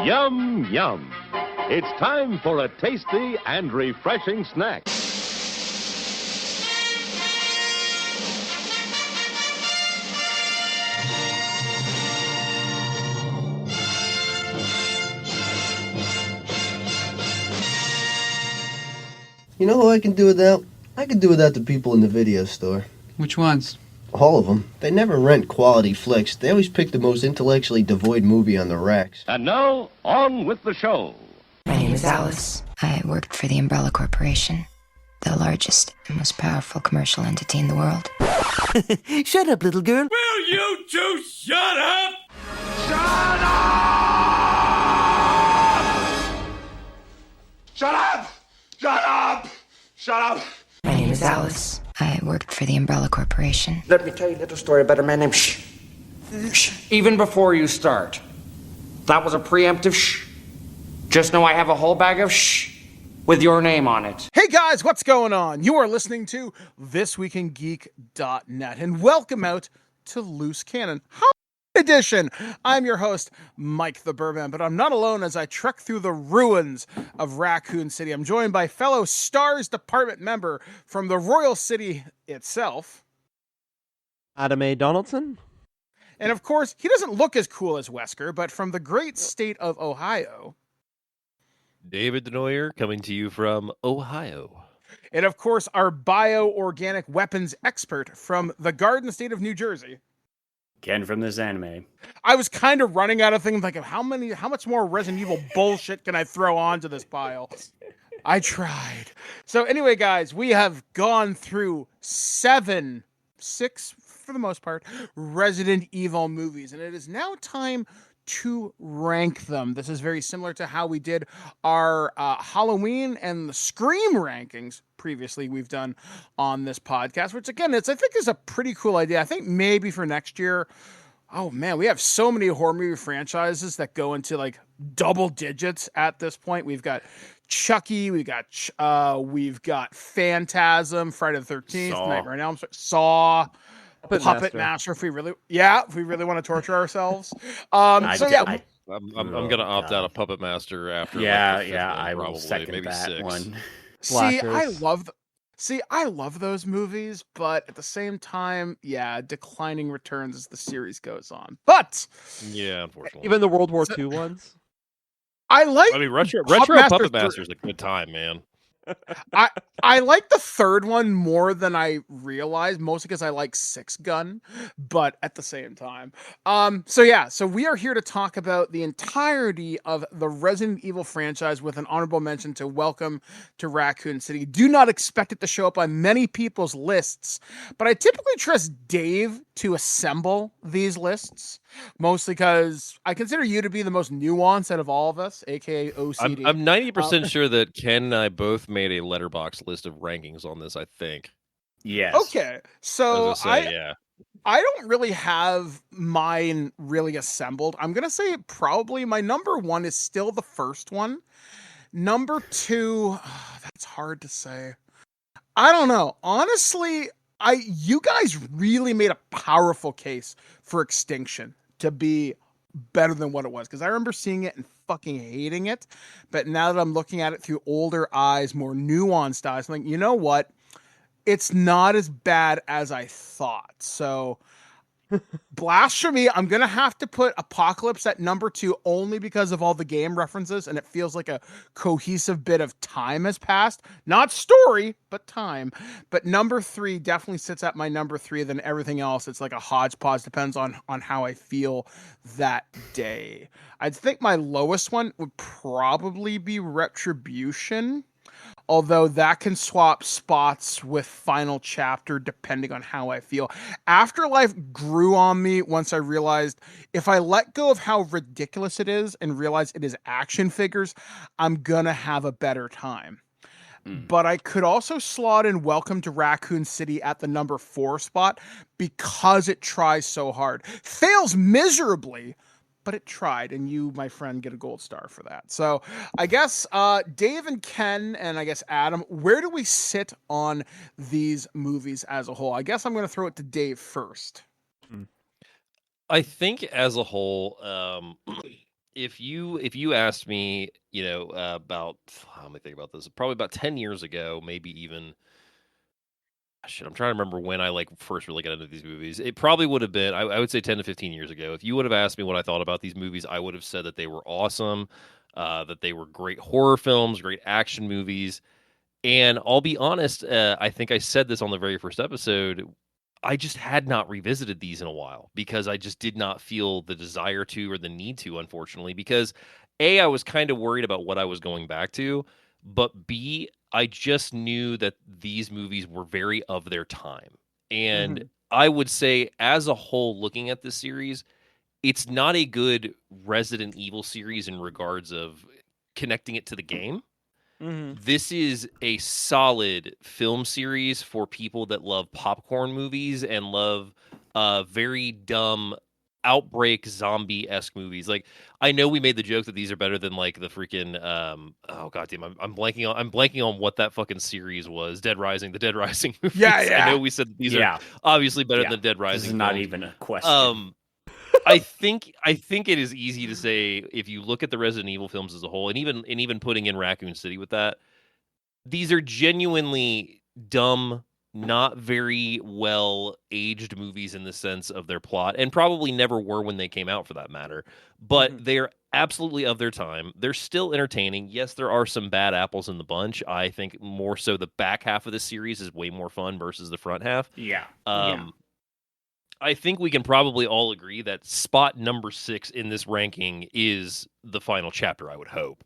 Yum, yum. It's time for a tasty and refreshing snack. You know who I can do without? I can do without the people in the video store. Which ones? All of them. They never rent quality flicks. They always pick the most intellectually devoid movie on the racks. And now, on with the show. My name is Alice. I worked for the Umbrella Corporation, the largest and most powerful commercial entity in the world. Shut up, little girl. Will you two shut up? Shut up! Shut up! Shut up! Shut up! My name is Alice. I worked for the Umbrella Corporation. Let me tell you a little story about a man named Shh. Shh. Even before you start, that was a preemptive shh. Just know I have a whole bag of shh with your name on it. Hey guys, what's going on? You are listening to thisweekingeek.net, and welcome out to Loose Cannon Edition. I'm your host, Mike the Birdman, but I'm not alone as I trek through the ruins of Racoon City. I'm joined by fellow Stars Department member from the Royal City itself, Adam A. Donaldson. And of course, he doesn't look as cool as Wesker, but from the great state of Ohio, David Denoyer, coming to you from Ohio. And of course, our bioorganic weapons expert from the Garden State of New Jersey, Ken from this anime. I was kind of running out of things like how much more Resident Evil bullshit can I throw onto this pile? I tried. So anyway, guys, we have gone through 6 for the most part, Resident Evil movies, and it is now time to rank them. This is very similar to how we did our Halloween and the Scream rankings previously we've done on this podcast, which again, I think is a pretty cool idea. I think maybe for next year, oh man, we have so many horror movie franchises that go into like double digits at this point. We've got Chucky, we've got Phantasm, Friday the 13th, Nightmare on Elm Street, Saw, Puppet Master, if we really want to torture ourselves. I'm gonna opt out of Puppet Master after. I will second maybe that 6. One. I love those movies, but at the same time, declining returns as the series goes on. But yeah, unfortunately, even the World War II ones. Retro Puppet Master is a good time, man. I like the third one more than I realized, mostly because I like Six Gun, but at the same time. So we are here to talk about the entirety of the Resident Evil franchise with an honorable mention to Welcome to Racoon City. Do not expect it to show up on many people's lists, but I typically trust Dave to assemble these lists, mostly because I consider you to be the most nuanced out of all of us, aka OCD. I'm 90% sure that Ken and I both made a letterbox list of rankings on this, I think. Yes. Okay. So I don't really have mine really assembled. I'm going to say probably my number 1 is still the first one. Number 2, that's hard to say. I don't know. Honestly, you guys really made a powerful case for Extinction to be better than what it was, because I remember seeing it and fucking hating it, but now that I'm looking at it through older eyes, more nuanced eyes, I'm like, you know what? It's not as bad as I thought. So Blasphemy, I'm going to have to put Apocalypse at number 2 only because of all the game references, and it feels like a cohesive bit of time has passed. Not story, but time. But number 3 definitely sits at my number 3, then everything else, it's like a hodgepodge, depends on how I feel that day. I think my lowest one would probably be Retribution, although that can swap spots with Final Chapter depending on how I feel. Afterlife grew on me once I realized if I let go of how ridiculous it is and realize it is action figures, I'm gonna have a better time. But I could also slot in Welcome to Racoon City at the number 4 spot because it tries so hard. Fails miserably, but it tried, and you, my friend, get a gold star for that. So I guess Dave and Ken, and I guess Adam, where do we sit on these movies as a whole? I guess I'm going to throw it to Dave first. I think as a whole, if you asked me, about let me think about this, probably about 10 years ago, maybe even shit, I'm trying to remember when I first really got into these movies. It probably would have been I would say 10 to 15 years ago. If you would have asked me what I thought about these movies, I would have said that they were awesome, that they were great horror films, great action movies. And I'll be honest, I think I said this on the very first episode. I just had not revisited these in a while because I just did not feel the desire to or the need to, unfortunately, because A, I was kind of worried about what I was going back to, but B, I just knew that these movies were very of their time. And I would say, as a whole, looking at this series, it's not a good Resident Evil series in regards of connecting it to the game. This is a solid film series for people that love popcorn movies and love very dumb outbreak zombie-esque movies. Like, I know we made the joke that these are better than like the freaking oh goddamn, I'm blanking on what that fucking series was. The Dead Rising movies. Yeah. I know we said these are obviously better than Dead Rising. This is not films. even a question. I think it is easy to say, if you look at the Resident Evil films as a whole, and even putting in Racoon City with that, these are genuinely dumb, not very well aged movies in the sense of their plot, and probably never were when they came out, for that matter. But they are absolutely of their time. They're still entertaining. Yes, there are some bad apples in the bunch. I think more so the back half of the series is way more fun versus the front half. I think we can probably all agree that spot number 6 in this ranking is the final chapter, I would hope.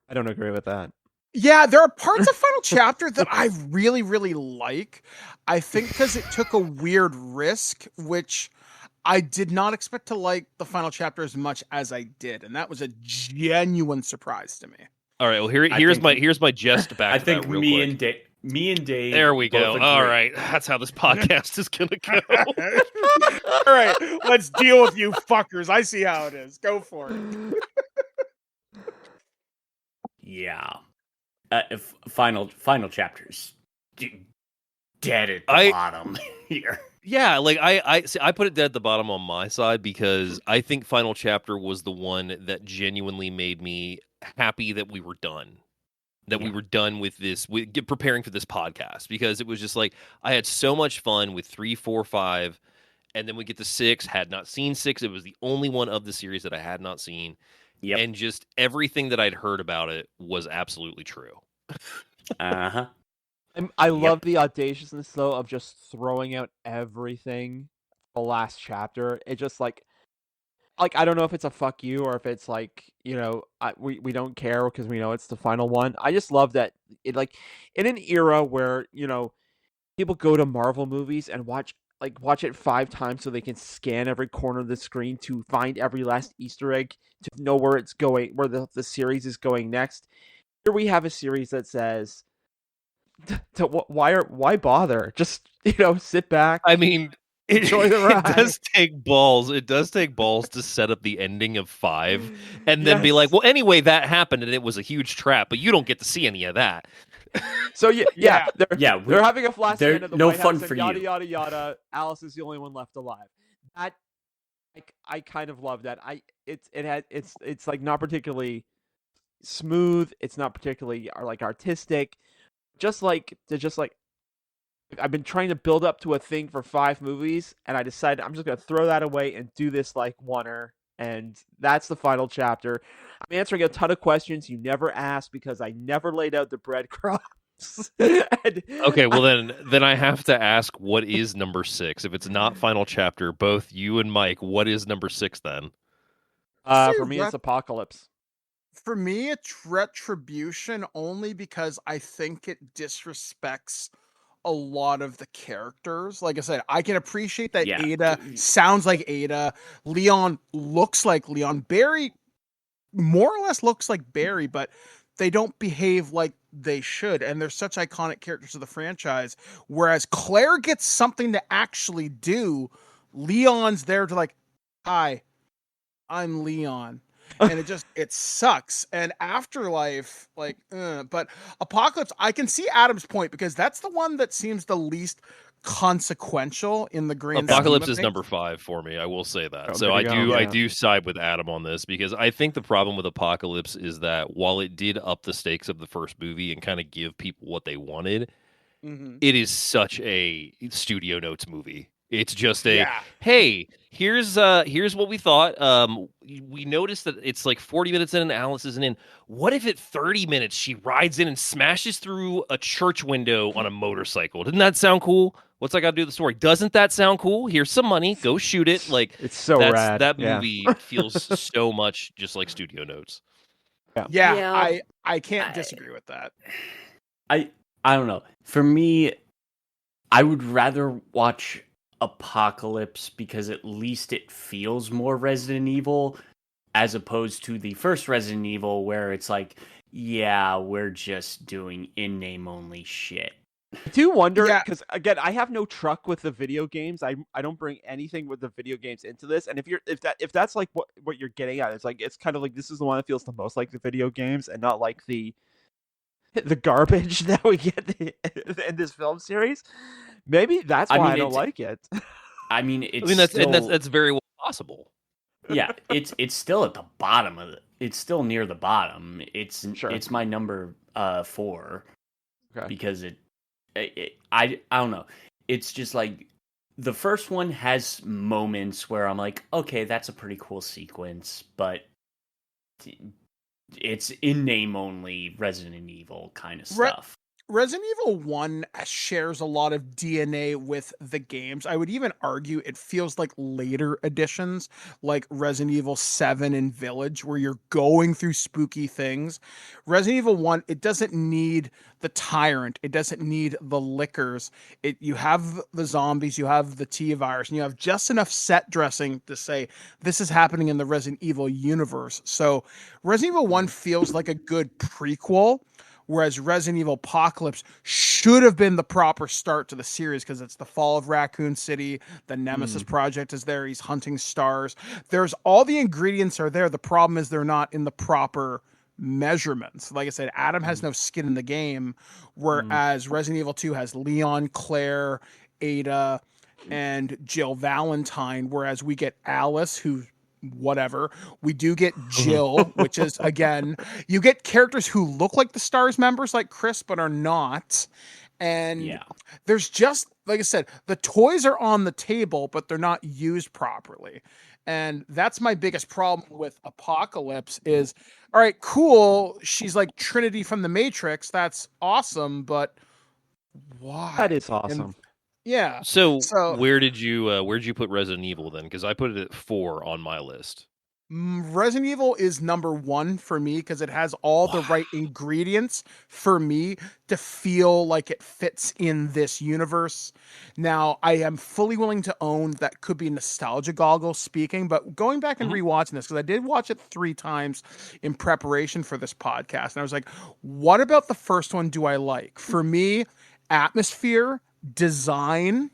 I don't agree with that. Yeah, there are parts of Final Chapter that I really, really like. I think because it took a weird risk, which I did not expect to like the Final Chapter as much as I did. And that was a genuine surprise to me. All right, well, here's my jest back. I to think that real quick. me and Dave. There we go. Agree. All right, that's how this podcast is gonna go. All right, let's deal with you fuckers. I see how it is. Go for it. Yeah. Final chapters. Dead at the bottom here. Yeah, like I put it dead at the bottom on my side because I think Final Chapter was the one that genuinely made me happy that we were done. We were done with this, preparing for this podcast, because it was just like, I had so much fun with 3, 4, 5, and then we get to 6, had not seen 6. It was the only one of the series that I had not seen. Yep. And just everything that I'd heard about it was absolutely true. Uh-huh. I love the audaciousness, though, of just throwing out everything the last chapter. It just like I don't know if it's a fuck you or if it's like, we don't care because we know it's the final one. I just love that it, like, in an era where, people go to Marvel movies and watch it 5 times so they can scan every corner of the screen to find every last Easter egg, to know where it's going, where the series is going next. Here we have a series that says, why bother? Just, sit back. I mean, enjoy the ride. It does take balls. It does take balls to set up the ending of 5 and then be like, well, anyway, that happened and it was a huge trap, but you don't get to see any of that. So they're having a flash end of the no White fun House for and yada you. yada yada. Alice is the only one left alive. That I kind of love that. It's like not particularly smooth. It's not particularly like artistic. Just like I've been trying to build up to a thing for 5 movies, and I decided I'm just gonna throw that away and do this like oneer. And that's the final chapter. I'm answering a ton of questions you never asked because I never laid out the breadcrumbs. Okay, well then I have to ask, what is number 6? If it's not final chapter, both you and Mike, what is number 6 then? For me, it's Apocalypse. For me, it's Retribution, only because I think it disrespects a lot of the characters. Like I said, I can appreciate that Ada sounds like Ada. Leon looks like Leon. Barry more or less looks like Barry, but they don't behave like they should. And they're such iconic characters of the franchise. Whereas Claire gets something to actually do. Leon's there to like, hi, I'm Leon. And it sucks. And Afterlife, but Apocalypse, I can see Adam's point because that's the one that seems the least consequential in the grand Apocalypse scheme of is things. number 5 for me. I will say that. Oh, So there I you go. do Yeah. I do side with Adam on this because I think the problem with Apocalypse is that while it did up the stakes of the first movie and kind of give people what they wanted, it is such a studio notes movie. It's just a hey, here's what we thought. We noticed that it's like 40 minutes in and Alice isn't in. What if at 30 minutes she rides in and smashes through a church window on a motorcycle? Didn't that sound cool? What's that got to do with the story? Doesn't that sound cool? Here's some money. Go shoot it. Like It's so rad. That Yeah. movie feels so much just like studio notes. Yeah. I can't disagree with that. I don't know. For me, I would rather watch Apocalypse because at least it feels more Resident Evil as opposed to the first Resident Evil where it's like, yeah, we're just doing in-name only shit. I do wonder, because again, I have no truck with the video games. I don't bring anything with the video games into this. And if that's like what you're getting at, it's kind of like this is the one that feels the most like the video games and not like the garbage that we get in this film series. Maybe that's why I don't like it. I mean, that's very well possible. Yeah, it's still at the bottom of it. It's still near the bottom. It's my number 4 because I don't know. It's just like the first one has moments where I'm like, okay, that's a pretty cool sequence, but it's in name only Resident Evil kind of stuff. Resident Evil 1 shares a lot of DNA with the games. I would even argue it feels like later editions, like Resident Evil 7 and Village, where you're going through spooky things. Resident Evil 1, it doesn't need the tyrant. It doesn't need the lickers. You have the zombies, you have the T-virus, and you have just enough set dressing to say, this is happening in the Resident Evil universe. So Resident Evil 1 feels like a good prequel, whereas Resident Evil Apocalypse should have been the proper start to the series because it's the fall of Racoon City. The Nemesis Project is there. He's hunting stars. There's all the ingredients are there. The problem is they're not in the proper measurements. Like I said, Adam has no skin in the game, whereas Resident Evil 2 has Leon, Claire, Ada, and Jill Valentine, whereas we get Alice, who whatever. We do get Jill, which is, again, you get characters who look like the STARS members, like Chris, but are not. And there's just, like I said, the toys are on the table, but they're not used properly. And that's my biggest problem with Apocalypse is, all right, cool. She's like Trinity from the Matrix. That's awesome, but why? That is awesome. Yeah. So where did you put Resident Evil then? Because I put it at 4 on my list. Resident Evil is number 1 for me because it has all the right ingredients for me to feel like it fits in this universe. Now, I am fully willing to own that could be nostalgia goggles speaking, but going back and rewatching this, because I did watch it 3 times in preparation for this podcast, and I was like, what about the first one do I like? For me, atmosphere, design,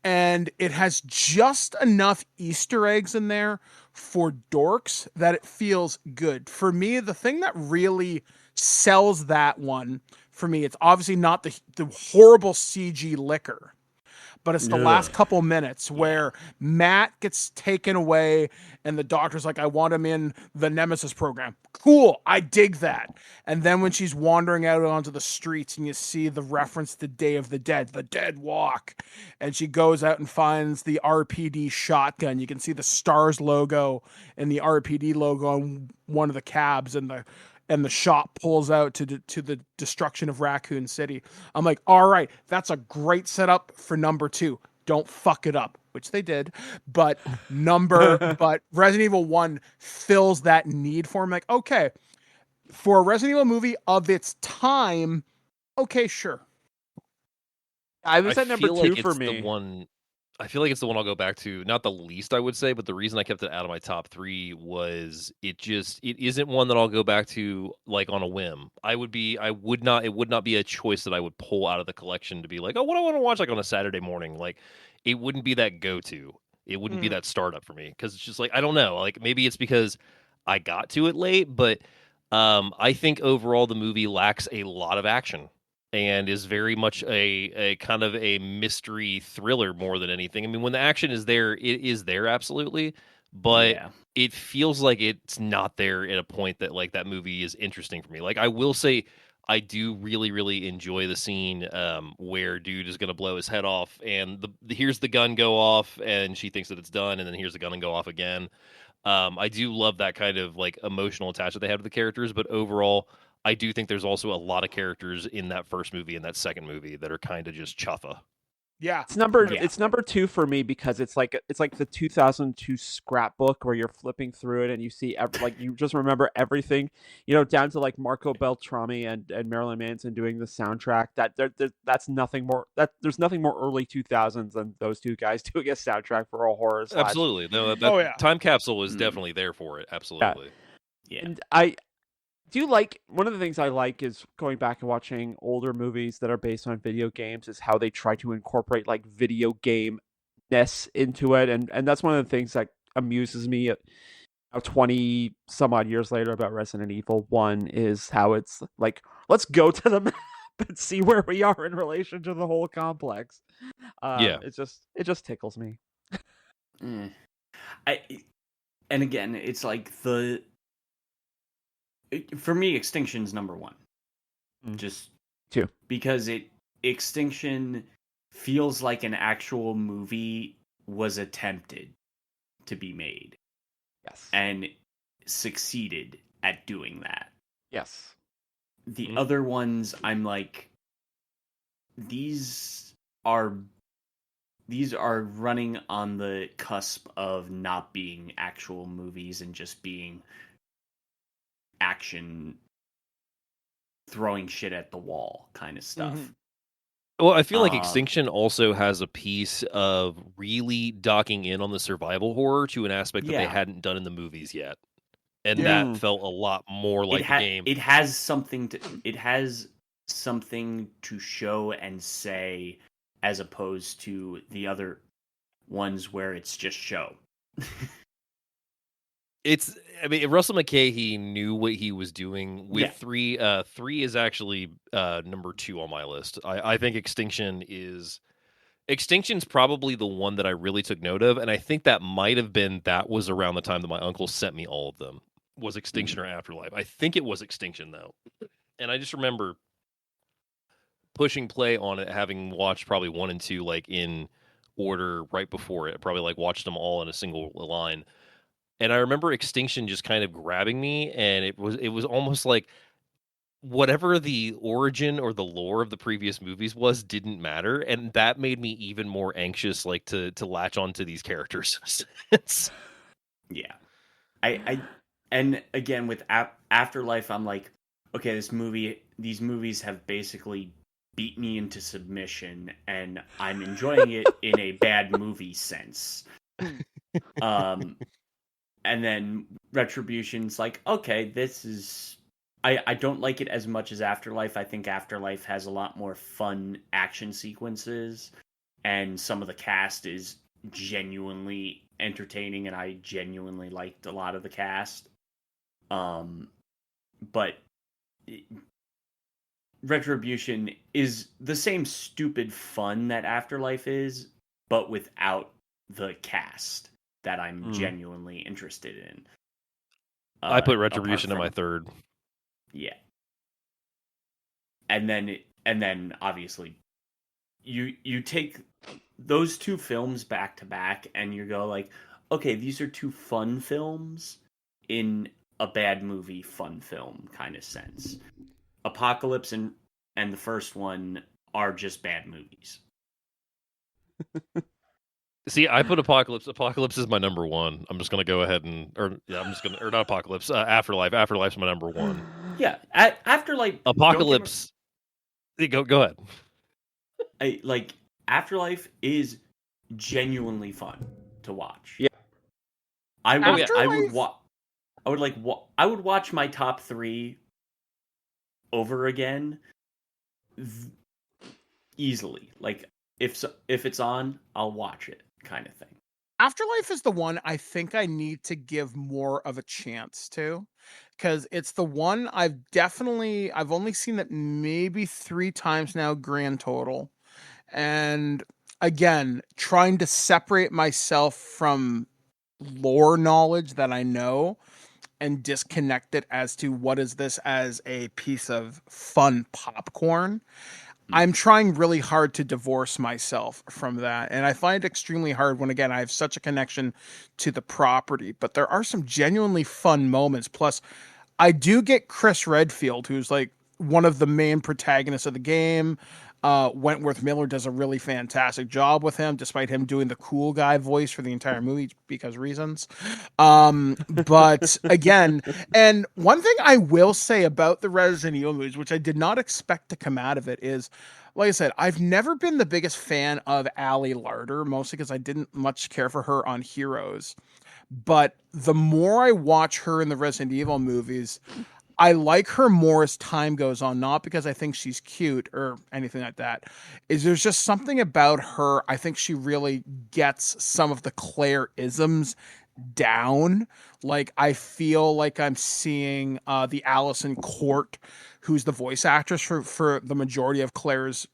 and it has just enough Easter eggs in there for dorks that it feels good. For me, the thing that really sells that one, for me, it's obviously not the horrible CG liquor, but it's the last couple minutes where Matt gets taken away and the doctor's like, I want him in the Nemesis program. Cool, I dig that. And then when she's wandering out onto the streets and you see the reference to Day of the Dead Walk, and she goes out and finds the RPD shotgun. You can see the STARS logo and the RPD logo on one of the cabs, and the shot pulls out to the destruction of Racoon City. I'm like, all right, that's a great setup for number 2. Don't fuck it up, which they did. But Resident Evil 1 fills that need for me. Like, okay, for a Resident Evil movie of its time, okay, sure. I was at number 2 for me. I feel like it's the one I'll go back to. Not the least, I would say, but the reason I kept it out of my top 3 was it isn't one that I'll go back to like on a whim. It would not be a choice that I would pull out of the collection to be like, oh, what do I want to watch like on a Saturday morning? Like, it wouldn't be that go-to. It wouldn't be that startup for me because it's just like, I don't know. Like, maybe it's because I got to it late, but I think overall the movie lacks a lot of action. and is very much a kind of a mystery thriller more than anything. I mean, when the action is there, it is there absolutely, but Yeah. it feels like it's not there at a point that like that movie is interesting for me. Like I will say I do really, really enjoy the scene where dude is going to blow his head off, and here's the gun go off, and she thinks that it's done, and then here's the gun and go off again. I do love that kind of like emotional attachment they have to the characters, but overall, I do think there's also a lot of characters in that first movie and that second movie that are kind of just chuffa. Yeah. It's number 2 for me because it's like the 2002 scrapbook where you're flipping through it and you see like you just remember everything, down to like Marco Beltrami and Marilyn Manson doing the soundtrack. That's nothing more there's nothing more early 2000s than those two guys doing a soundtrack for a horror slash. Absolutely. No, Time Capsule is definitely there for it. Absolutely. Yeah. And I do like one of the things I like is going back and watching older movies that are based on video games is how they try to incorporate like video game-ness into it, and that's one of the things that amuses me 20 some odd years later about Resident Evil 1 is how it's like, let's go to the map and see where we are in relation to the whole complex. It just tickles me. And again, it's like for me, Extinction's number 1. Just 2. Because Extinction feels like an actual movie was attempted to be made. Yes. And succeeded at doing that. Yes. The other ones, I'm like, these are running on the cusp of not being actual movies and just being action throwing shit at the wall kind of stuff. Well, I feel like Extinction also has a piece of really docking in on the survival horror to an aspect that they hadn't done in the movies yet. And that felt a lot more like the game. It has something to show and say, as opposed to the other ones where it's just show. Russell McKay, knew what he was doing with 3. 3 is actually number 2 on my list. I think Extinction's probably the one that I really took note of, and I think that was around the time that my uncle sent me all of them. Was Extinction or Afterlife? I think it was Extinction though, and I just remember pushing play on it, having watched probably 1 and 2 like in order right before it. Probably like watched them all in a single line. And I remember Extinction just kind of grabbing me, and it was almost like whatever the origin or the lore of the previous movies was didn't matter, and that made me even more anxious, like to latch onto these characters. Yeah, I and again with Afterlife, I'm like, okay, these movies have basically beat me into submission, and I'm enjoying it in a bad movie sense. And then Retribution's like, okay, this is... I don't like it as much as Afterlife. I think Afterlife has a lot more fun action sequences, and some of the cast is genuinely entertaining, and I genuinely liked a lot of the cast. But Retribution is the same stupid fun that Afterlife is, but without the cast that I'm genuinely interested in. I put Retribution in my 3rd. Yeah. And then obviously you take those 2 films back to back and you go like, okay, these are 2 fun films in a bad movie fun film kind of sense. Apocalypse and the first one are just bad movies. See, I put Apocalypse. Apocalypse is my number 1. I'm just gonna go ahead or not Apocalypse. Afterlife. Afterlife's my number 1. Yeah, Afterlife. Apocalypse. Go ahead. Afterlife is genuinely fun to watch. Yeah. I would watch my top 3 over again easily. Like if it's on, I'll watch it, kind of thing. Afterlife is the one I think I need to give more of a chance to, because it's the one I've only seen it maybe 3 times now, grand total. And again, trying to separate myself from lore knowledge that I know and disconnect it as to what is this as a piece of fun popcorn. I'm trying really hard to divorce myself from that. And I find it extremely hard when, again, I have such a connection to the property. But there are some genuinely fun moments. Plus, I do get Chris Redfield, who's like one of the main protagonists of the game. Wentworth Miller does a really fantastic job with him, despite him doing the cool guy voice for the entire movie because reasons. But again, and one thing I will say about the Resident Evil movies, which I did not expect to come out of it, is, like I said, I've never been the biggest fan of Allie Larder, mostly because I didn't much care for her on Heroes. But the more I watch her in the Resident Evil movies, I like her more as time goes on, not because I think she's cute or anything like that. There's just something about her. I think she really gets some of the Claire isms down. Like, I feel like I'm seeing the Allison Court, who's the voice actress for the majority of Claire's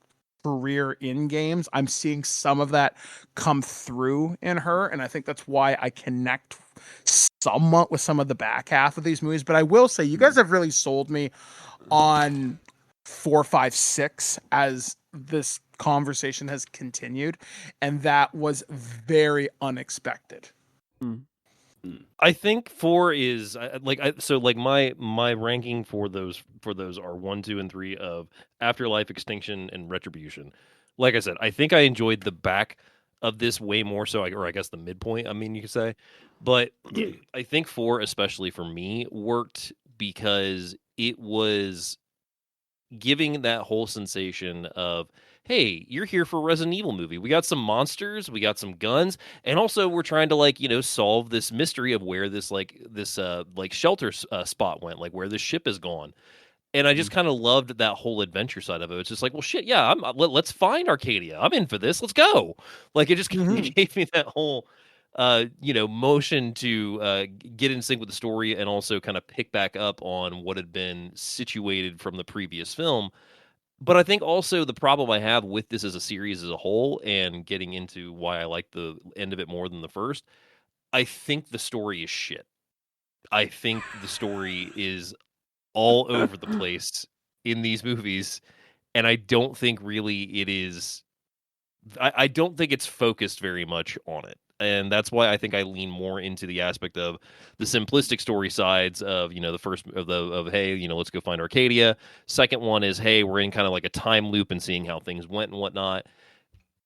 career in games. I'm seeing some of that come through in her, and I think that's why I connect somewhat with some of the back half of these movies. But I will say, you guys have really sold me on 4, 5, 6 as this conversation has continued, and that was very unexpected. I think 4 is my ranking for those are 1, 2, and 3 of Afterlife, Extinction, and Retribution. Like I said, I think I enjoyed the back of this way more so, or I guess the midpoint. I mean, you could say, but I think 4, especially for me, worked because it was giving that whole sensation of, hey, you're here for a Resident Evil movie. We got some monsters, we got some guns, and also we're trying to solve this mystery of where this shelter spot went, like where this ship is gone. And I just kind of loved that whole adventure side of it. It's just like, well, shit, yeah, let's find Arcadia. I'm in for this. Let's go. Like, it just gave me that whole motion to get in sync with the story and also kind of pick back up on what had been situated from the previous film. But I think also the problem I have with this as a series as a whole, and getting into why I like the end of it more than the first, I think the story is shit. I think the story is all over the place in these movies, and I don't think really it is. I don't think it's focused very much on it. And that's why I think I lean more into the aspect of the simplistic story sides of, the first of hey, let's go find Arcadia. Second one is, hey, we're in kind of like a time loop and seeing how things went and whatnot.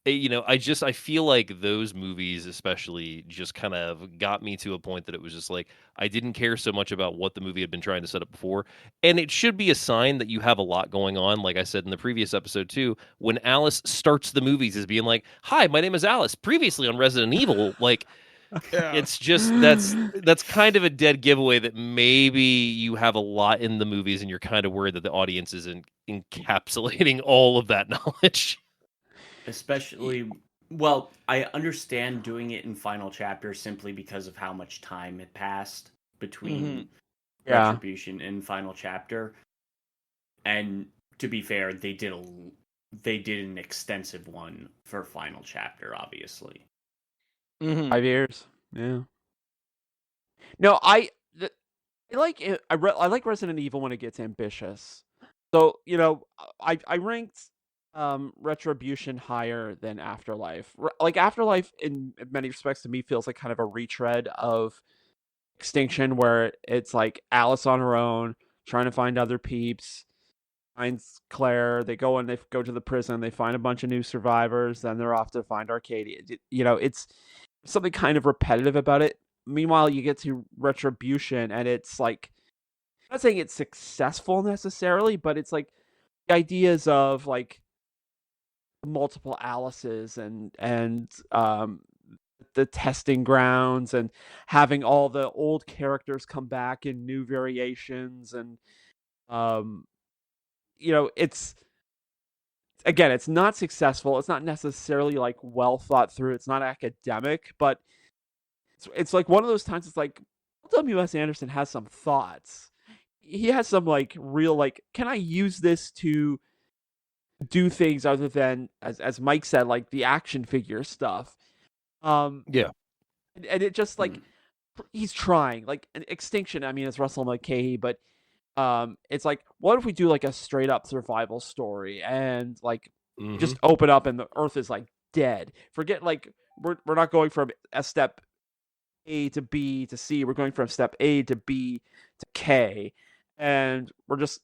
I feel like those movies especially just kind of got me to a point that it was just like, I didn't care so much about what the movie had been trying to set up before. And it should be a sign that you have a lot going on. Like I said in the previous episode too, when Alice starts the movies as being like, hi, my name is Alice, previously on Resident Evil. Like, it's just, that's kind of a dead giveaway that maybe you have a lot in the movies and you're kind of worried that the audience isn't encapsulating all of that knowledge. Especially, well, I understand doing it in Final Chapter simply because of how much time had passed between Retribution and Final Chapter. And to be fair, they did an extensive one for Final Chapter, obviously. 5 years, yeah. No, I like it. I like Resident Evil when it gets ambitious. So I ranked Retribution higher than Afterlife. Like, Afterlife in many respects to me feels like kind of a retread of Extinction, where it's like Alice on her own trying to find other peeps, finds Claire, they go to the prison, they find a bunch of new survivors, then they're off to find Arcadia. It's something kind of repetitive about it. Meanwhile, you get to Retribution and it's like, I'm not saying it's successful necessarily, but it's like the ideas of like multiple Alices and the testing grounds and having all the old characters come back in new variations, and it's, again, it's not successful, it's not necessarily like well thought through, it's not academic, but it's like one of those times. It's like W.S. Anderson has some thoughts. He has some like real like, can I use this to do things other than as Mike said, like the action figure stuff. Yeah. And it just like he's trying like an Extinction. I mean, it's Russell Mulcahy, but it's like, what if we do like a straight up survival story and like just open up and the Earth is like dead. Forget like we're not going from a step A to B to C. We're going from step A to B to K, and we're just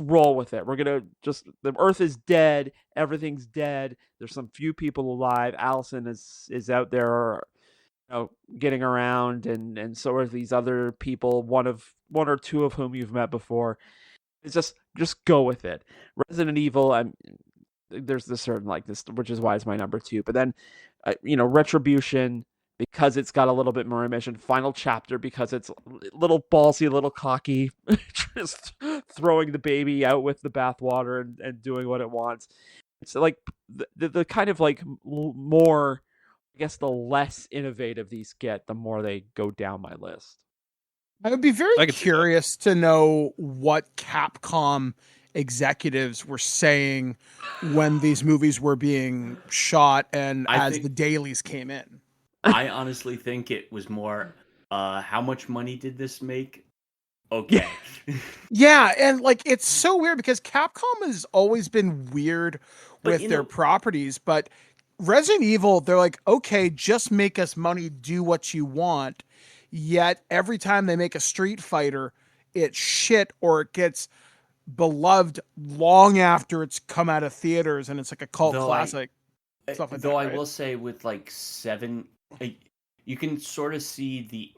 roll with it. We're gonna just the Earth is dead. Everything's dead. There's some few people alive. Allison is out there, getting around, and so are these other people. One or two of whom you've met before. It's just go with it. Resident Evil. There's this certain like this, which is why it's my number 2. But then, Retribution, because it's got a little bit more ambition. Final Chapter, because it's a little ballsy, a little cocky, just throwing the baby out with the bathwater and doing what it wants. It's like the kind of like more, I guess, the less innovative these get, the more they go down my list. I would be very curious to know what Capcom executives were saying when these movies were being shot and the dailies came in. I honestly think it was more, how much money did this make? Okay. Yeah, and like it's so weird because Capcom has always been weird with their properties, but Resident Evil, they're like, okay, just make us money, do what you want. Yet every time they make a Street Fighter, it's shit or it gets beloved long after it's come out of theaters and it's like a cult classic. Stuff like that, I will say with like 7, you can sort of see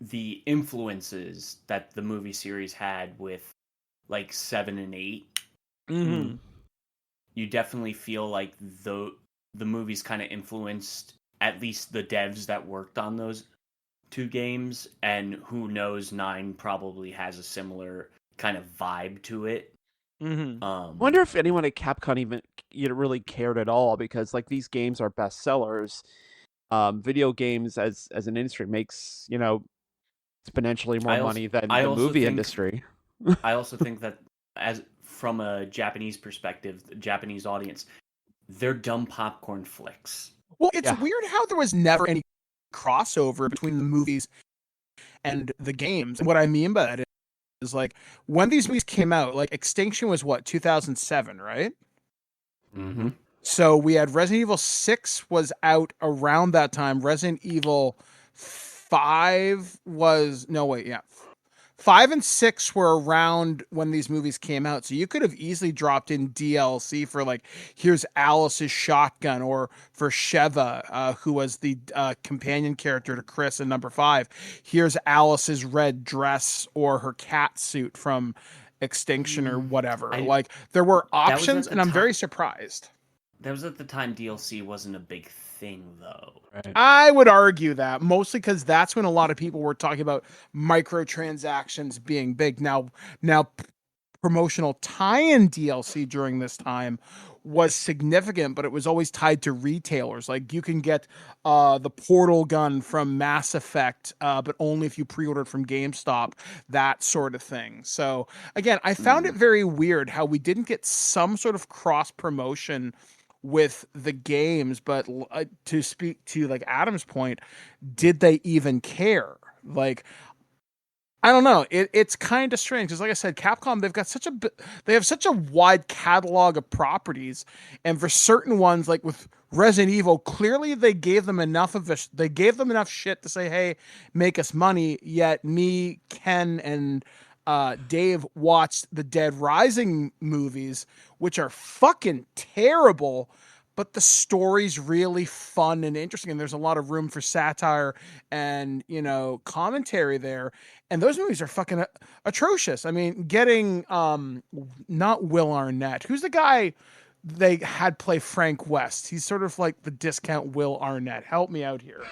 the influences that the movie series had with like 7 and 8. Mm-hmm. You definitely feel like the movies kind of influenced at least the devs that worked on those 2 games, and who knows, 9 probably has a similar kind of vibe to it. Mm-hmm. I wonder if anyone at Capcom even really cared at all, because like these games are bestsellers. Video games as an industry makes exponentially more money than the movie industry. I also think that as from a Japanese perspective, the Japanese audience, they're dumb popcorn flicks. Well, it's weird how there was never any crossover between the movies and the games. And what I mean by that is like when these movies came out, like Extinction was what, 2007, right? Mm-hmm. So we had Resident Evil 6 was out around that time. Resident Evil 5 was 5 and 6 were around when these movies came out. So you could have easily dropped in DLC for like, here's Alice's shotgun, or for Sheva, who was the companion character to Chris in number 5. Here's Alice's red dress or her cat suit from Extinction or whatever. Like there were options, and I'm very surprised. That was at the time DLC wasn't a big thing, though. Right. I would argue that, mostly because that's when a lot of people were talking about microtransactions being big. Now, promotional tie-in DLC during this time was significant, but it was always tied to retailers. Like you can get the portal gun from Mass Effect, but only if you pre-ordered from GameStop, that sort of thing. So again, I found it very weird how we didn't get some sort of cross-promotion with the games, but to speak to like Adam's point, did they even care? Like, I don't know. It's kind of strange because, like I said, Capcom, they have such a wide catalog of properties, and for certain ones, like with Resident Evil, clearly they gave them enough shit to say, "Hey, make us money." Yet me, Ken, and Dave watched the Dead Rising movies, which are fucking terrible, but the story's really fun and interesting, and there's a lot of room for satire and commentary there. And those movies are fucking atrocious. I mean, getting not Will Arnett, who's the guy they had play Frank West. He's sort of like the discount Will Arnett. Help me out here.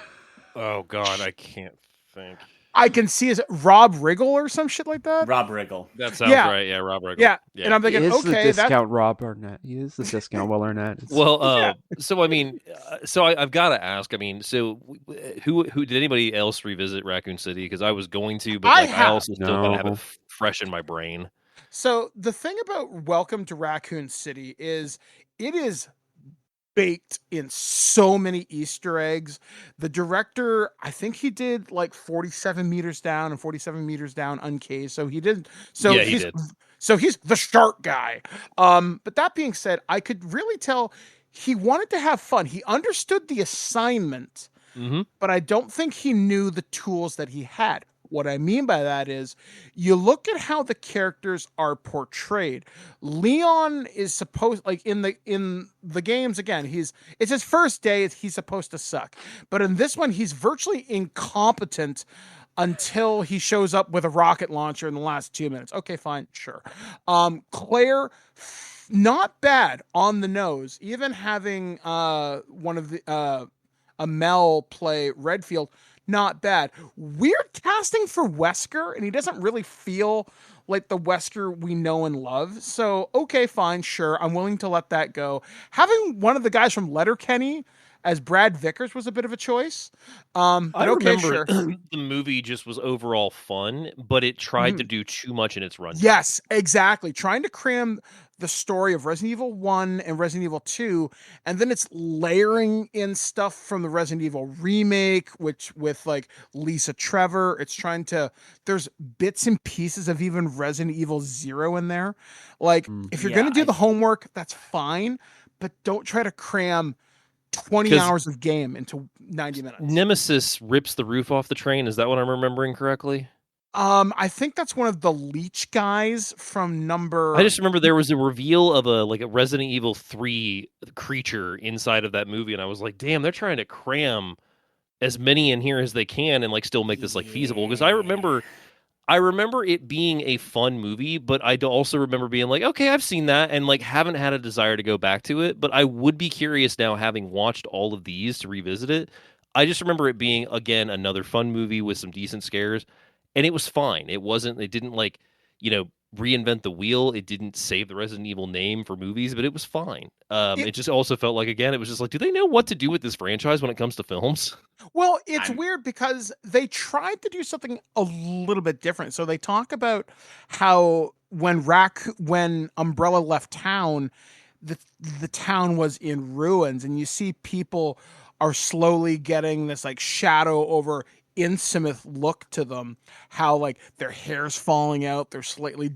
Oh God, I can't think. I can see is it Rob Riggle or some shit like that. Rob Riggle. That sounds right. Yeah, Rob Riggle. Yeah. And I'm thinking, He is the okay, discount Rob Arnett. He is the discount Will Arnett. Well, so I mean, I've got to ask. I mean, so who did anybody else revisit Raccoon City? Because I was going to, but I also still got to have it fresh in my brain. So the thing about Welcome to Raccoon City is it is baked in so many Easter eggs. The director, I think he did like 47 meters down and 47 meters down uncased. So he did. So yeah, he's, he did. So he's the shark guy. But that being said, I could really tell he wanted to have fun. He understood the assignment, but I don't think he knew the tools that he had. What I mean by that is you look at how the characters are portrayed. Leon is supposed, like in the games, again, it's his first day, he's supposed to suck. But in this one, he's virtually incompetent until he shows up with a rocket launcher in the last 2 minutes. Okay, fine, sure. Claire, not bad on the nose. Even having one of the Amel play Redfield, not bad. Weird casting for Wesker, and he doesn't really feel like the Wesker we know and love. So, okay, fine, sure. I'm willing to let that go. Having one of the guys from Letterkenny as Brad Vickers was a bit of a choice. I remember the movie just was overall fun, but it tried to do too much in its runtime. Yes, exactly. Trying to cram the story of Resident Evil 1 and Resident Evil 2, and then it's layering in stuff from the Resident Evil remake, which with like Lisa Trevor, it's trying to, there's bits and pieces of even Resident Evil 0 in there. Like, if you're going to do the homework, that's fine, but don't try to cram 20 hours of game into 90 minutes. Nemesis rips the roof off the train. Is that what I'm remembering correctly? I think that's one of the leech guys from number. I just remember there was a reveal of a Resident Evil 3 creature inside of that movie, and I was like, damn, they're trying to cram as many in here as they can and like still make this like feasible. Because I remember it being a fun movie, but I also remember being like, okay, I've seen that, and like haven't had a desire to go back to it. But I would be curious now, having watched all of these, to revisit it. I just remember it being, again, another fun movie with some decent scares. And it was fine. It didn't like, reinvent the wheel. It didn't save the Resident Evil name for movies, but it was fine. It just also felt like, again, it was just like, do they know what to do with this franchise when it comes to films? Well, it's weird because they tried to do something a little bit different. So they talk about how when Umbrella left town, the town was in ruins, and you see people are slowly getting this like shadow over Innsmouth look to them, how like their hair's falling out, they're slightly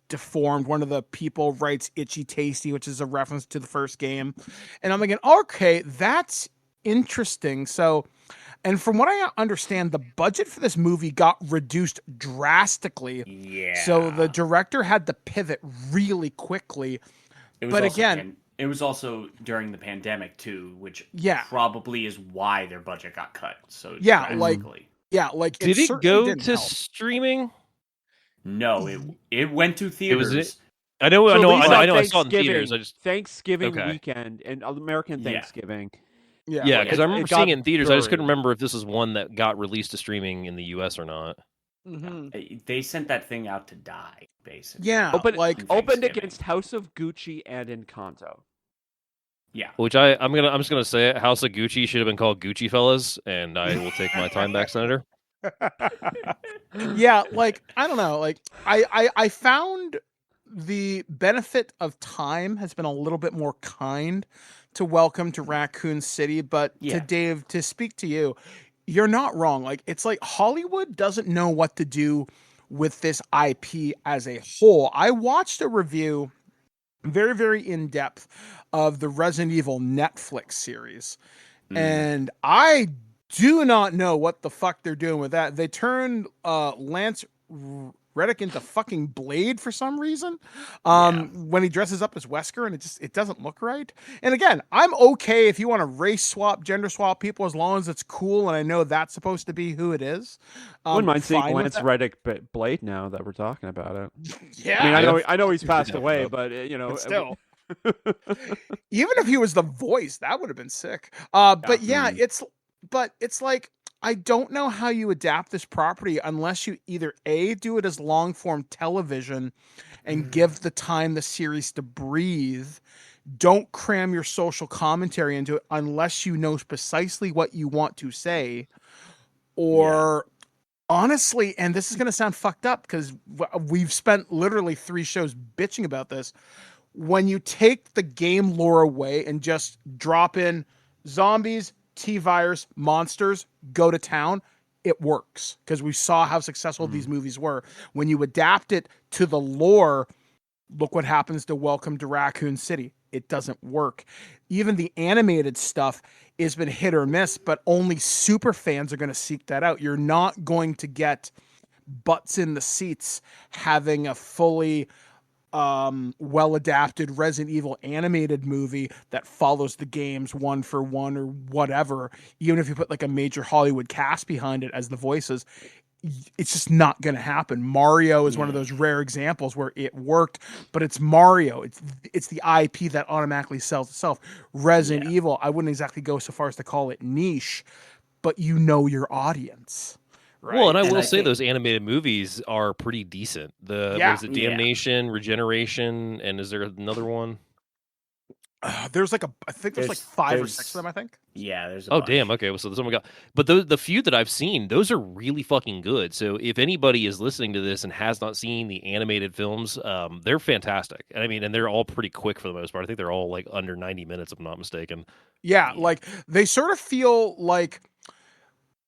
deformed. One of the people writes itchy tasty, which is a reference to the first game. And I'm thinking, okay, that's interesting. So, and from what I understand, the budget for this movie got reduced drastically. Yeah. So the director had to pivot really quickly. But again, it was also during the pandemic too, which probably is why their budget got cut. So drastically. Did it go to streaming? No, it went to theaters. I know. I saw it in theaters. Thanksgiving weekend and American Thanksgiving. Yeah, because I remember seeing it in theaters. I just couldn't remember if this is one that got released to streaming in the U.S. or not. They sent that thing out to die, basically. Yeah, opened against House of Gucci and Encanto. Yeah, which I'm just gonna say it. House of Gucci should have been called Gucci Fellas, and I will take my time back, Senator. Yeah, like I don't know, like I found the benefit of time has been a little bit more kind to Welcome to Raccoon City, but to Dave, to speak to you, you're not wrong. Like it's like Hollywood doesn't know what to do with this IP as a whole. I watched a review, very, very in depth, of the Resident Evil Netflix series. And I do not know what the fuck they're doing with that. They turned Lance Reddick into fucking Blade for some reason when he dresses up as Wesker, and it doesn't look right. And again, I'm okay if you want to race swap, gender swap people, as long as it's cool and I know that's supposed to be who it is. I wouldn't mind seeing Lance Reddick Blade now that we're talking about it. Yeah, I mean, I know he's passed away, but but still. Even if he was the voice, that would have been sick. But yeah, it's like I don't know how you adapt this property unless you either A, do it as long form television and give the time the series to breathe. Don't cram your social commentary into it unless you know precisely what you want to say. Or honestly, and this is going to sound fucked up because we've spent literally 3 shows bitching about this. When you take the game lore away and just drop in zombies, T-virus, monsters, go to town, it works because we saw how successful these movies were. When you adapt it to the lore, look what happens to Welcome to Racoon City. It doesn't work. Even the animated stuff has been hit or miss, but only super fans are going to seek that out. You're not going to get butts in the seats having a fully well-adapted Resident Evil animated movie that follows the games one for one or whatever. Even if you put like a major Hollywood cast behind it as the voices, it's just not going to happen. Mario is one of those rare examples where it worked, but it's Mario. It's the IP that automatically sells itself. Resident Evil, I wouldn't exactly go so far as to call it niche, but you know your audience. Right? Well, and I will say those animated movies are pretty decent. What is it, Damnation, Regeneration, and is there another one? There's like I think there's like 5 or 6 of them, I think. Yeah, there's a bunch. Damn, okay, well, so there's someone got, but the few that I've seen, those are really fucking good. So if anybody is listening to this and has not seen the animated films, they're fantastic. And I mean, and they're all pretty quick for the most part. I think they're all like under 90 minutes, if I'm not mistaken. Yeah, like they sort of feel like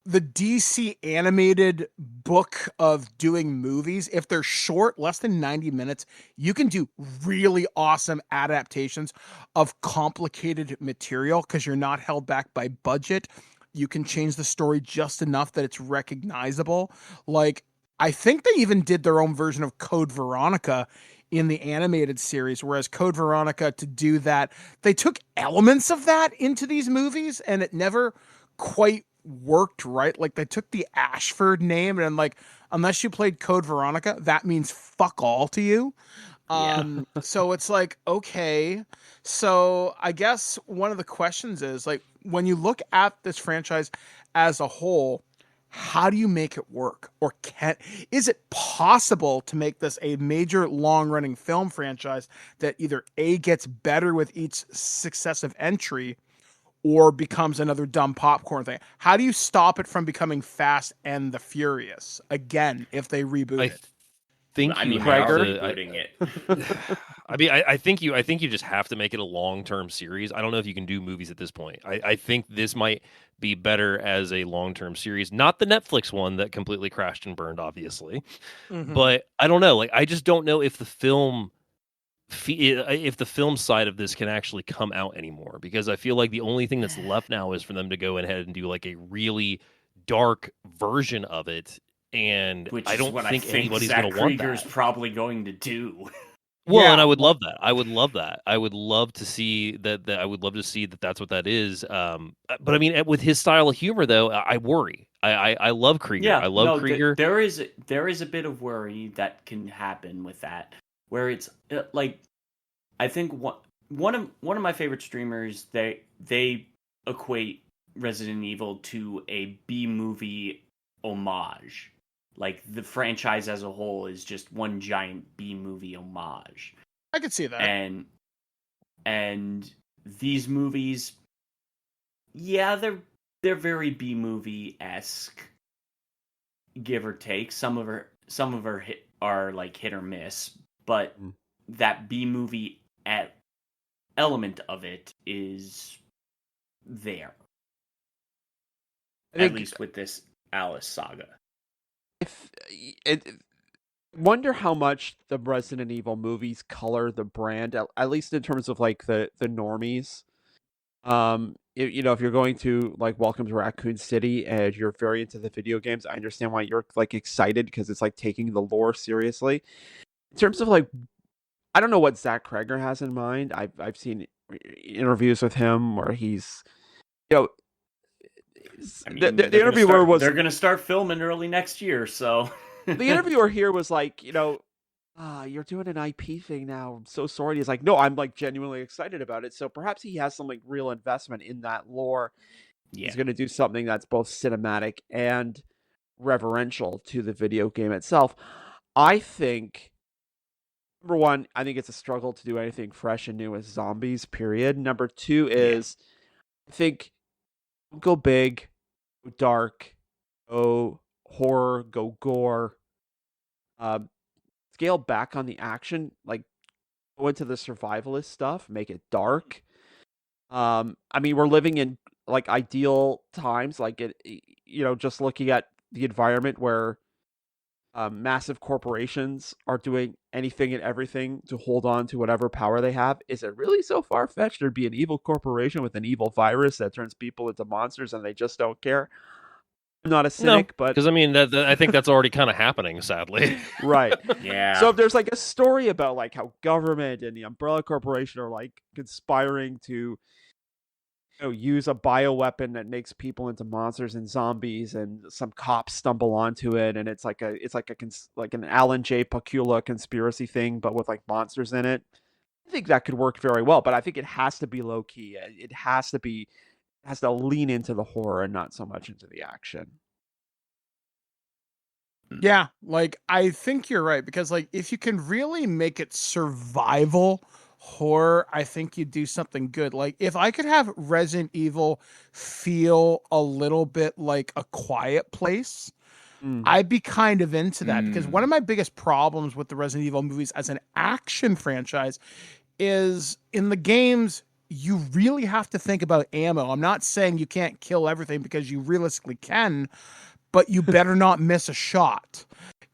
the DC animated book of doing movies. If they're short, less than 90 minutes, you can do really awesome adaptations of complicated material because you're not held back by budget. You can change the story just enough that it's recognizable. Like, I think they even did their own version of Code Veronica in the animated series, whereas Code Veronica, to do that, they took elements of that into these movies and it never quite worked right. Like they took the Ashford name and like, unless you played Code Veronica, that means fuck all to you. So it's like, okay. So I guess one of the questions is like, when you look at this franchise as a whole, how do you make it work? Or is it possible to make this a major long running film franchise that either A, gets better with each successive entry, or becomes another dumb popcorn thing? How do you stop it from becoming Fast and the Furious again if they reboot it? I mean, rebooting it. I mean, I think you just have to make it a long-term series. I don't know if you can do movies at this point. I think this might be better as a long-term series, not the Netflix one that completely crashed and burned, obviously. But I don't know. Like, I just don't know if the film side of this can actually come out anymore, because I feel like the only thing that's left now is for them to go ahead and do like a really dark version of it, and I don't think anybody's going to want that. Cregger's probably going to do. Well, and I would love that. I would love that. I would love to see that. I would love to see that that's what that is. But I mean, with his style of humor, though, I worry. I love Cregger. Yeah, I love Cregger. There is a bit of worry that can happen with that, where it's like, I think one of my favorite streamers, they equate Resident Evil to a B-movie homage. Like, the franchise as a whole is just one giant B-movie homage. I could see that. And these movies, yeah, they're very B-movie-esque, give or take. Some of her are like hit or miss, but that B-movie element of it is there. At least with this Alice saga. Wonder how much the Resident Evil movies color the brand, at least in terms of like the normies. If you're going to like Welcome to Racoon City and you're very into the video games, I understand why you're like excited, because it's like taking the lore seriously. In terms of like, I don't know what Zach Cregger has in mind. I've seen interviews with him where he's, I mean, the interviewer was... They're going to start filming early next year, so... The interviewer here was like, you're doing an IP thing now. I'm so sorry. He's like, no, I'm like genuinely excited about it. So perhaps he has some like real investment in that lore. Yeah. He's going to do something that's both cinematic and reverential to the video game itself. I think, number one, I think it's a struggle to do anything fresh and new with zombies, period. Number two is, I think, go big, go dark, go horror, go gore. Scale back on the action, like go into the survivalist stuff, make it dark. I mean, we're living in like ideal times, like just looking at the environment where massive corporations are doing anything and everything to hold on to whatever power they have. Is it really so far-fetched there'd be an evil corporation with an evil virus that turns people into monsters and they just don't care? I'm not a cynic, but because I mean, I think that's already kind of happening, sadly. Right. Yeah. So if there's like a story about like how government and the Umbrella Corporation are like conspiring to use a bioweapon that makes people into monsters and zombies, and some cops stumble onto it, and it's like an Alan J. Pakula conspiracy thing, but with like monsters in it. I think that could work very well, but I think it has to be low key. It has to lean into the horror and not so much into the action. Yeah, like I think you're right, because like if you can really make it survival horror, I think you do something good. Like if I could have Resident Evil feel a little bit like A Quiet Place, I'd be kind of into that, because one of my biggest problems with the Resident Evil movies as an action franchise is in the games, you really have to think about ammo. I'm not saying you can't kill everything, because you realistically can, but you better not miss a shot.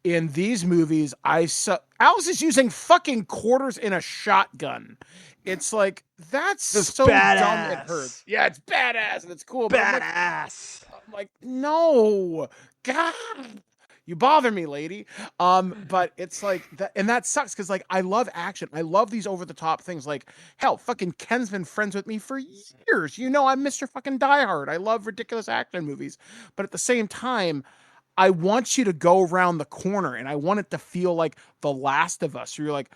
In these movies, Alice is using fucking quarters in a shotgun. It's like, that's so badass. dumb it hurts. Yeah, it's badass and it's cool. Badass. But I'm like, no, God, you bother me, lady. But it's like that, and that sucks, because like I love action. I love these over the top things. Like hell, fucking Ken's been friends with me for years. You know, I'm Mr. fucking Die Hard. I love ridiculous action movies, but at the same time, I want you to go around the corner, and I want it to feel like The Last of Us. You're like,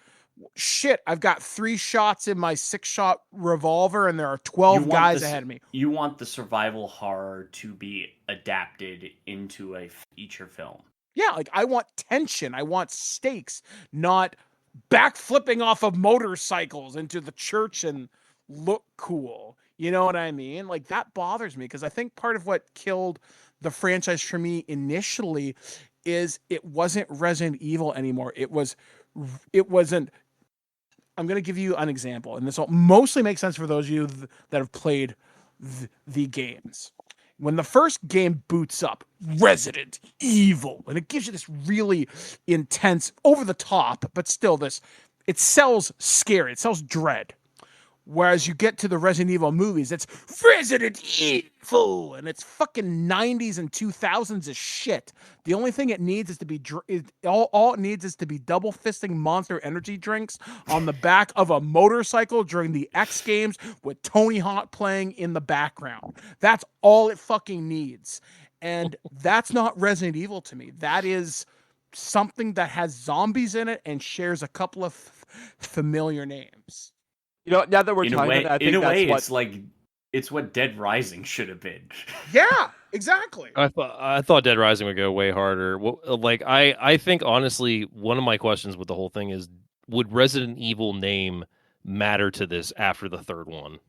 shit, I've got 3 shots in my 6-shot revolver, and there are 12 guys ahead of me. You want the survival horror to be adapted into a feature film. Yeah, like I want tension. I want stakes, not backflipping off of motorcycles into the church and look cool. You know what I mean? Like that bothers me, because I think part of what killed the franchise for me initially is it wasn't Resident Evil anymore. It wasn't. I'm going to give you an example, and this will mostly make sense for those of you that have played the games. When the first game boots up, Resident Evil, and it gives you this really intense, over the top, but still it sells scary, it sells dread. Whereas you get to the Resident Evil movies, it's Resident Evil, and it's fucking 90s and 2000s as shit. The only thing it needs is to be all it needs is to be double fisting Monster Energy drinks on the back of a motorcycle during the X Games with Tony Hawk playing in the background. That's all it fucking needs, and that's not Resident Evil to me. That is something that has zombies in it and shares a couple of familiar names. You know, now that we're talking about that, I think it's like it's what Dead Rising should have been. Yeah, exactly. I thought Dead Rising would go way harder. Like I think honestly, one of my questions with the whole thing is, would Resident Evil name matter to this after the third one?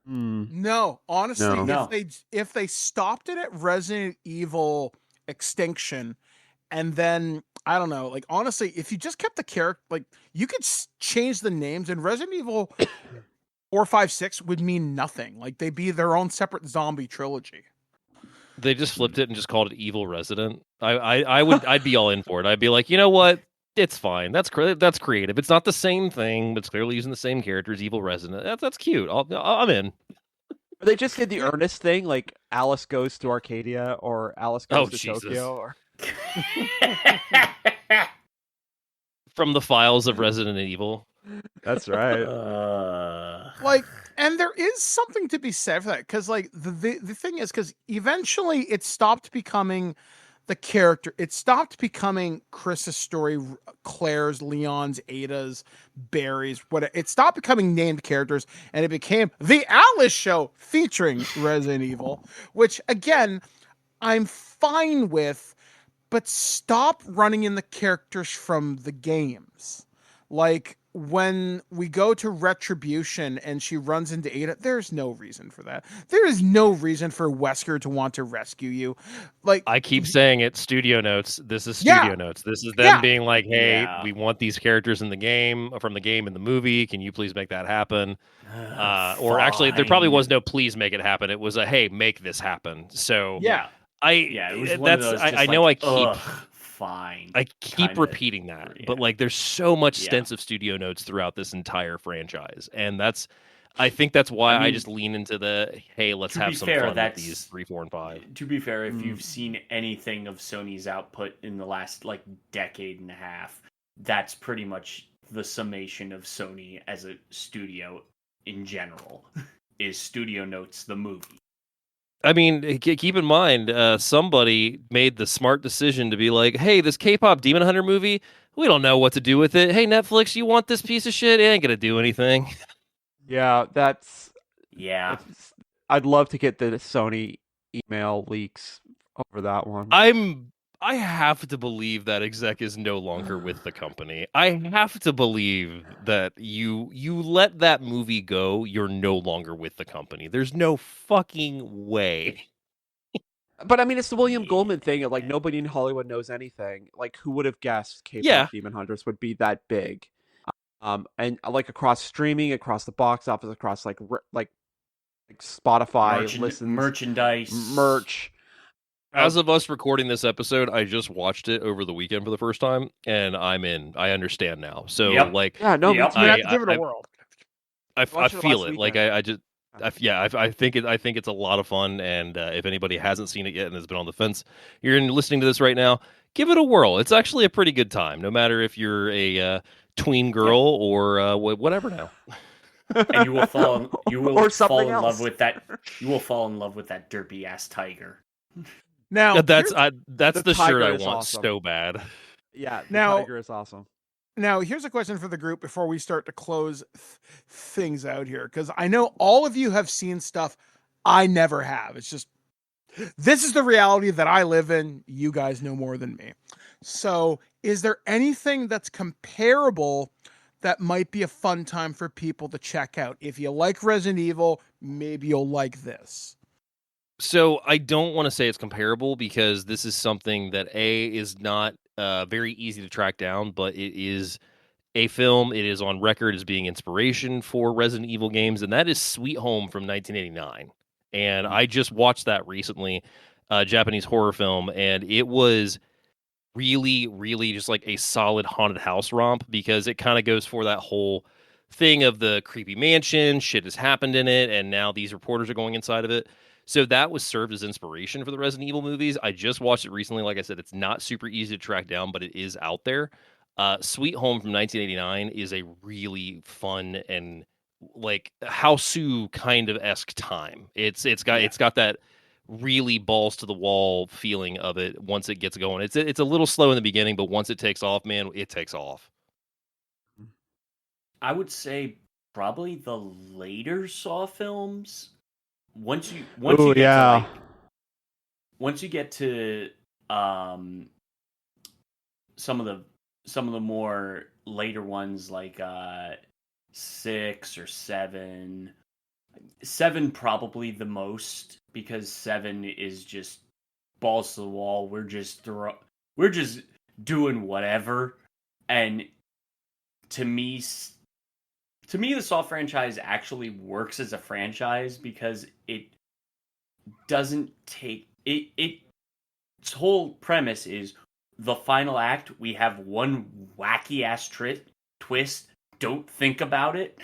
No, honestly, No. if they stopped it at Resident Evil Extinction, and then I don't know, like honestly, if you just kept the character, like you could change the names, and Resident Evil 4, 5, 6 would mean nothing. Like they'd be their own separate zombie trilogy. They just flipped it and just called it Evil Resident. I'd be all in for it. I'd be like, you know what? It's fine. That's creative. It's not the same thing, but it's clearly using the same characters. Evil Resident. That's cute. I'm in. They just did the Ernest thing, like Alice Goes to Arcadia or Alice Goes to Jesus. Tokyo. Or... From the files of Resident Evil. That's right. Like, and there is something to be said for that, because like the thing is, because eventually it stopped becoming the character. It stopped becoming Chris's story, Claire's, Leon's, Ada's, Barry's. It stopped becoming named characters, and it became the Alice Show featuring Resident Evil, which again, I'm fine with, but stop running in the characters from the games. Like when we go to Retribution and she runs into Ada, there's no reason for that. There is no reason for Wesker to want to rescue you. Like, I keep saying it, studio notes. This is studio notes. This is them being like, hey, we want these characters in the game, from the game in the movie. Can you please make that happen? Or actually, there probably was no please make it happen. It was a, hey, make this happen. So it was one of those, I know I keep... Fine. I keep repeating that, but like there's so much stents of studio notes throughout this entire franchise, and I think that's why I just lean into the, hey, let's have some fun with these 3, 4, and 5. To be fair, if you've seen anything of Sony's output in the last like decade and a half, that's pretty much the summation of Sony as a studio in general. Is studio notes the movie? I mean, keep in mind, somebody made the smart decision to be like, hey, this K-pop Demon Hunter movie, we don't know what to do with it. Hey, Netflix, you want this piece of shit? It ain't gonna do anything. Yeah, that's... Yeah. I'd love to get the Sony email leaks over that one. I have to believe that exec is no longer with the company. I have to believe that you let that movie go, you're no longer with the company. There's no fucking way. But I mean, it's the William Goldman thing. Like, nobody in Hollywood knows anything. Like, who would have guessed K-pop Demon Hunters would be that big? And like across streaming, across the box office, across like Spotify listens, merch. As of us recording this episode, I just watched it over the weekend for the first time, and I'm in. I understand now. So, like, you have to give it a whirl. I feel it. Like, I think it's a lot of fun. And if anybody hasn't seen it yet and has been on the fence, you're listening to this right now, give it a whirl. It's actually a pretty good time, no matter if you're a tween girl or whatever now. And you will fall in love with that. You will fall in love with that derpy ass tiger. Now that's the shirt I want so bad. Yeah, the tiger is awesome. Now, here's a question for the group before we start to close things out here, because I know all of you have seen stuff I never have. It's just, this is the reality that I live in. You guys know more than me. So, is there anything that's comparable that might be a fun time for people to check out? If you like Resident Evil, maybe you'll like this. So I don't want to say it's comparable because this is something that is not very easy to track down, but it is a film. It is on record as being inspiration for Resident Evil games, and that is Sweet Home from 1989. And I just watched that recently, Japanese horror film, and it was really, really just like a solid haunted house romp because it kind of goes for that whole thing of the creepy mansion, shit has happened in it, and now these reporters are going inside of it. So that was served as inspiration for the Resident Evil movies. I just watched it recently. Like I said, it's not super easy to track down, but it is out there. Sweet Home from 1989 is a really fun and like Houseu kind of esque time. It's got that really balls to the wall feeling of it once it gets going. It's a little slow in the beginning, but once it takes off, man, it takes off. I would say probably the later Saw films. Once you get to some of the more later ones like 6 or 7. 7 probably the most because 7 is just balls to the wall. We're just doing whatever, and to me the Saw franchise actually works as a franchise because it doesn't take it. Its whole premise is the final act. We have one wacky ass twist. Don't think about it.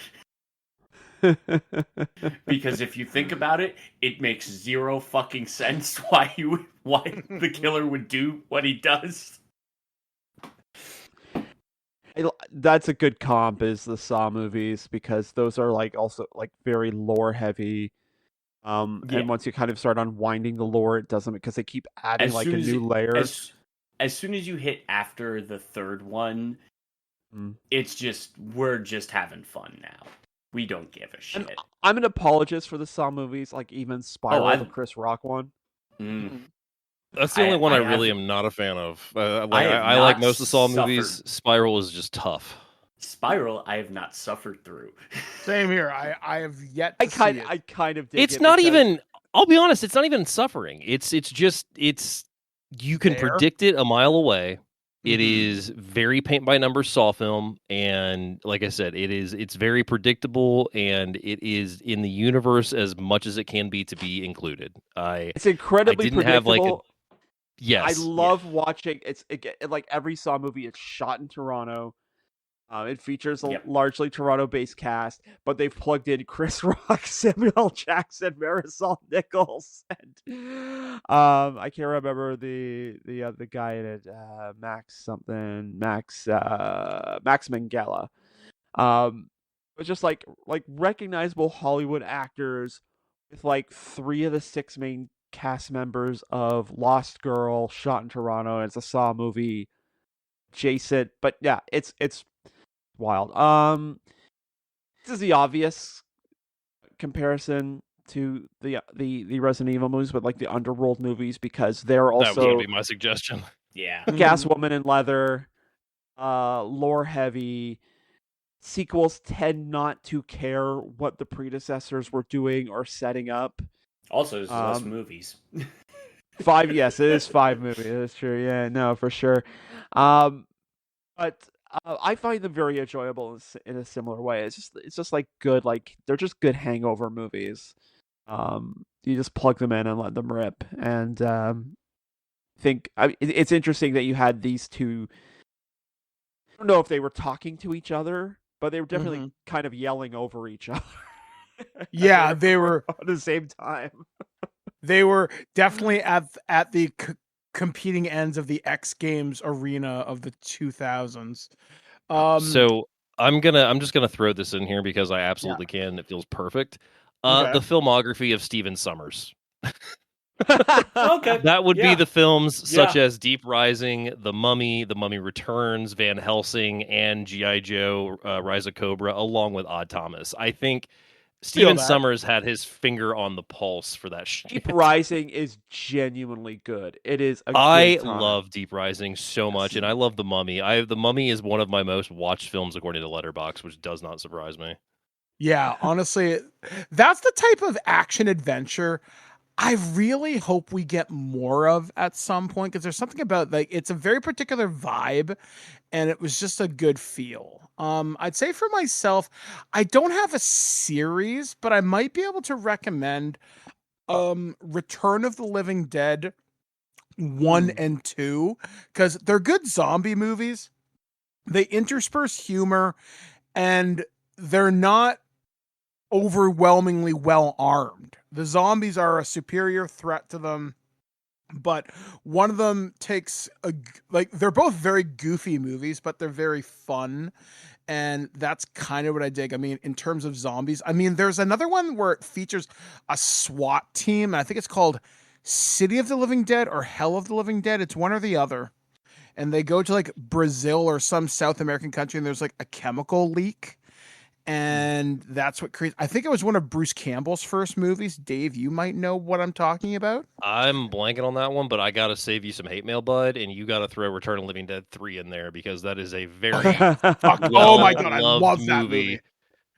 Because if you think about it, it makes zero fucking sense why the killer would do what he does. That's a good comp is the Saw movies because those are like also like very lore heavy. And once you kind of start unwinding the lore, it doesn't, because they keep adding like a new layer. As soon as you hit after the third one, it's just, we're just having fun now. We don't give a shit. And I'm an apologist for the Saw movies, like even Spiral, the Chris Rock one. That's the only one I really am not a fan of. I like most of the Saw movies. Spiral is just tough. Spiral, I have not suffered through. Same here. I have yet. I kind of dig it's it not because... even. I'll be honest. It's not even suffering. It's just. You can predict it a mile away. It is very paint by numbers Saw film, and like I said, it's very predictable, and it is in the universe as much as it can be to be included. It's incredibly predictable. Yes, I love watching. Like every Saw movie. It's shot in Toronto. It features a largely Toronto-based cast, but they've plugged in Chris Rock, Samuel L. Jackson, Marisol Nichols, and I can't remember the guy in it, Max Minghella. But just like recognizable Hollywood actors with like 3 of the 6 main cast members of Lost Girl, shot in Toronto. It's a Saw movie. Adjacent, but yeah, it's wild. This is the obvious comparison to the Resident Evil movies, but like the Underworld movies, because they're also, that would be my suggestion. Yeah, Gas Woman in Leather, lore heavy. Sequels tend not to care what the predecessors were doing or setting up. Also, there's less movies. 5, yes, it is 5 movies. That's true. Yeah, no, for sure. But I find them very enjoyable in a similar way. It's just like good, like they're just good hangover movies. You just plug them in and let them rip. And it's interesting that you had these two. I don't know if they were talking to each other, but they were definitely kind of yelling over each other. Yeah, they were at the same time. They were definitely at the competing ends of the X Games arena of the 2000s. So I'm just gonna throw this in here because I absolutely can. It feels perfect. Okay. The filmography of Stephen Sommers. Okay, that would be the films such as Deep Rising, The Mummy Returns, Van Helsing, and G.I. Joe: Rise of Cobra, along with Odd Thomas. I think Stephen Sommers had his finger on the pulse for that shit. Deep Rising is genuinely good. It is a I good time. love Deep Rising so much, and I love The Mummy. The Mummy is one of my most watched films according to Letterboxd, which does not surprise me. Yeah, honestly, that's the type of action adventure I really hope we get more of at some point, because there's something about, like, it's a very particular vibe, and it was just a good feel. I'd say for myself, I don't have a series, but I might be able to recommend Return of the Living Dead 1 and 2, because they're good zombie movies. They intersperse humor, and they're not overwhelmingly well armed. The zombies are a superior threat to them, but one of them takes they're both very goofy movies, but they're very fun. And that's kind of what I dig. I mean, in terms of zombies, I mean, there's another one where it features a SWAT team. And I think it's called City of the Living Dead or Hell of the Living Dead. It's one or the other. And they go to like Brazil or some South American country, and there's like a chemical leak. And that's what creates. I think it was one of Bruce Campbell's first movies. Dave, you might know what I'm talking about. I'm blanking on that one, but I gotta save you some hate mail, bud, and you gotta throw Return of the Living Dead 3 in there, because that is a very oh my god, I love that movie.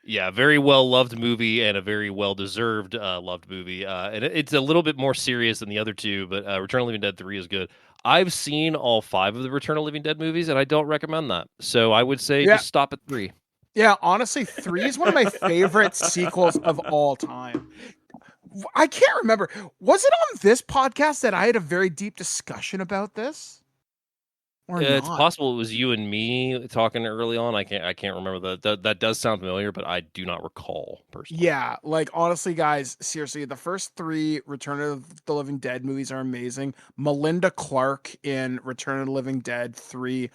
Yeah, very well loved movie, and a very well deserved loved movie. And it's a little bit more serious than the other two, but Return of the Living Dead 3 is good. I've seen all 5 of the Return of the Living Dead movies, and I don't recommend that. So I would say just stop at 3. Yeah, honestly, 3 is one of my favorite sequels of all time. I can't remember. Was it on this podcast that I had a very deep discussion about this? Or It's not? possible it was you and me talking early on. I can't remember that does sound familiar, but I do not recall personally. Yeah, like honestly, guys, seriously, the first 3 Return of the Living Dead movies are amazing. Melinda Clarke in Return of the Living Dead 3,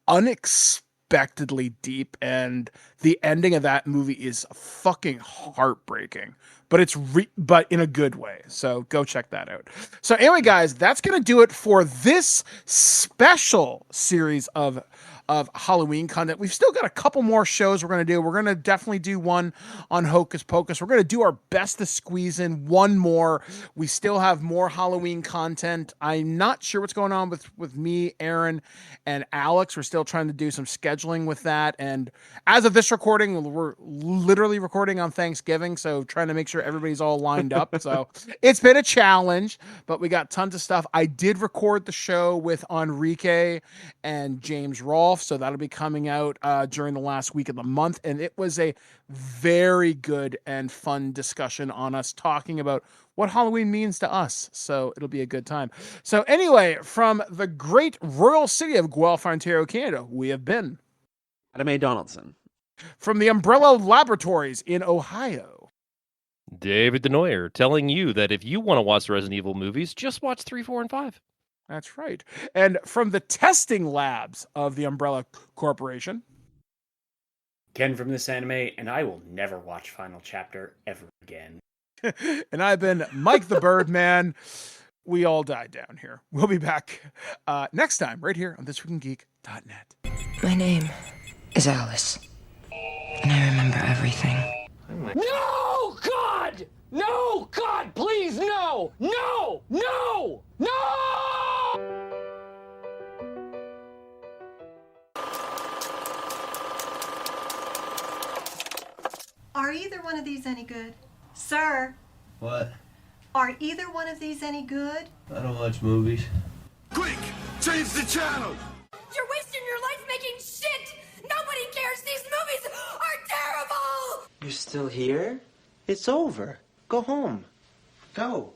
unexpectedly unexpectedly deep, and the ending of that movie is fucking heartbreaking. But but in a good way. So go check that out. So anyway, guys, that's gonna do it for this special series of Halloween content. We've still got a couple more shows we're going to do. We're going to definitely do one on Hocus Pocus. We're going to do our best to squeeze in one more. We still have more Halloween content. I'm not sure what's going on with me, Aaron, and Alex. We're still trying to do some scheduling with that. And as of this recording, we're literally recording on Thanksgiving, so trying to make sure everybody's all lined up. So it's been a challenge, but we got tons of stuff. I did record the show with Enrique and James Rolfe, so that'll be coming out during the last week of the month, and it was a very good and fun discussion on us talking about what Halloween means to us, so it'll be a good time. So anyway, from the great royal city of Guelph, Ontario, Canada, we have been Adam A. Donaldson. From the Umbrella Laboratories in Ohio, David DeNoyer, telling you that if you want to watch the Resident Evil movies, just watch 3, 4, and 5. That's right. And from the testing labs of the Umbrella Corporation, Ken from This Anime, and I will never watch Final Chapter ever again. and I've been Mike the Birdman. We all died down here. We'll be back next time right here on thisweekingeek.net. My name is Alice, and I remember everything. No, God! No, God, please, no! No! No! No! Are either one of these any good? Sir, What? are either one of these any good? I don't watch movies. Quick, change the channel. You're wasting your life making shit! Nobody cares! These movies are terrible! You're still here? It's over. Go home. Go.